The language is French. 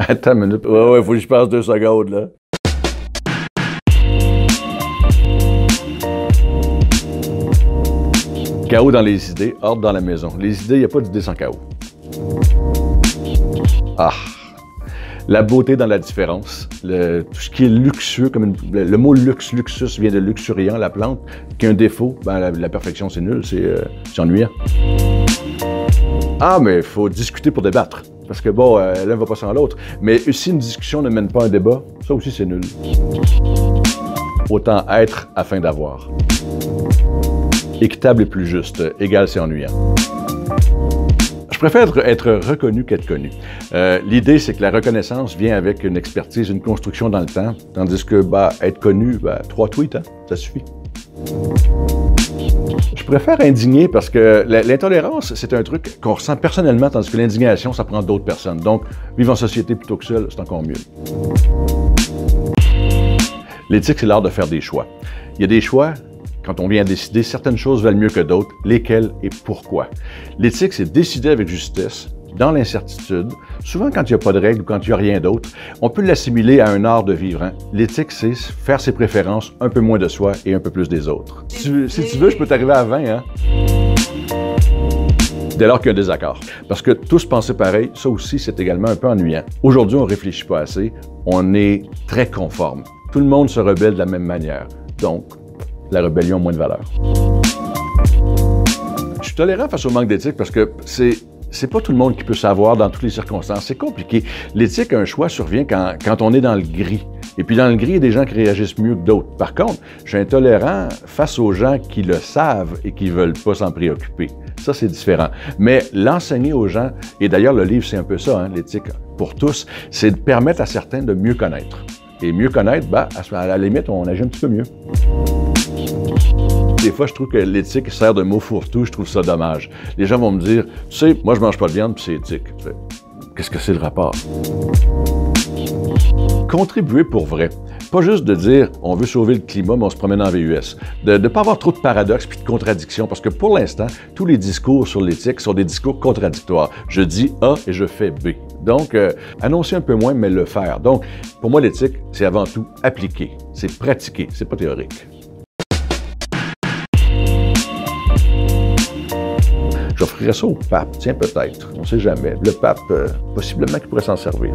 Attends une minute. Ouais, faut que je passe 2 secondes, là. Chaos dans les idées, ordre dans la maison. Les idées, il n'y a pas d'idées sans chaos. Ah! La beauté dans la différence. Tout ce qui est luxueux, comme le mot luxe, luxus vient de luxuriant, la plante, qui a un défaut, ben, la perfection, c'est nul, c'est ennuyant. Ah, mais il faut discuter pour débattre. Parce que bon, l'un ne va pas sans l'autre. Mais si une discussion ne mène pas un débat, ça aussi, c'est nul. Autant être afin d'avoir. Équitable et plus juste. Égal, c'est ennuyant. Je préfère être reconnu qu'être connu. L'idée, c'est que la reconnaissance vient avec une expertise, une construction dans le temps, tandis que être connu, 3 tweets, hein, ça suffit. Je préfère indigner parce que l'intolérance, c'est un truc qu'on ressent personnellement, tandis que l'indignation, ça prend d'autres personnes. Donc, vivre en société plutôt que seul, c'est encore mieux. L'éthique, c'est l'art de faire des choix. Il y a des choix. Quand on vient décider, certaines choses valent mieux que d'autres, lesquelles et pourquoi. L'éthique, c'est décider avec justesse, dans l'incertitude, souvent quand il n'y a pas de règles ou quand il n'y a rien d'autre. On peut l'assimiler à un art de vivre. Hein? L'éthique, c'est faire ses préférences, un peu moins de soi et un peu plus des autres. Si tu veux, je peux t'arriver à 20, hein? Dès lors qu'il y a un désaccord. Parce que tous penser pareil, ça aussi, c'est également un peu ennuyant. Aujourd'hui, on ne réfléchit pas assez, on est très conforme. Tout le monde se rebelle de la même manière. Donc, la rébellion a moins de valeur. Je suis tolérant face au manque d'éthique parce que c'est pas tout le monde qui peut savoir dans toutes les circonstances. C'est compliqué. L'éthique, un choix survient quand on est dans le gris. Et puis dans le gris, il y a des gens qui réagissent mieux que d'autres. Par contre, je suis intolérant face aux gens qui le savent et qui ne veulent pas s'en préoccuper. Ça, c'est différent. Mais l'enseigner aux gens, et d'ailleurs le livre, c'est un peu ça, hein, l'éthique pour tous, c'est de permettre à certains de mieux connaître. Et mieux connaître, à la limite, on agit un petit peu mieux. Des fois, je trouve que l'éthique sert de mot fourre-tout, je trouve ça dommage. Les gens vont me dire, tu sais, moi je mange pas de viande, puis c'est éthique. Qu'est-ce que c'est le rapport? Contribuer pour vrai. Pas juste de dire, on veut sauver le climat, mais on se promène en VUS. De ne pas avoir trop de paradoxes puis de contradictions, parce que pour l'instant, tous les discours sur l'éthique sont des discours contradictoires. Je dis A et je fais B. Donc, annoncer un peu moins, mais le faire. Donc, pour moi, l'éthique, c'est avant tout appliquer. C'est pratiquer, c'est pas théorique. J'offrirais ça au pape, tiens peut-être, on ne sait jamais. Le pape, possiblement qu'il pourrait s'en servir.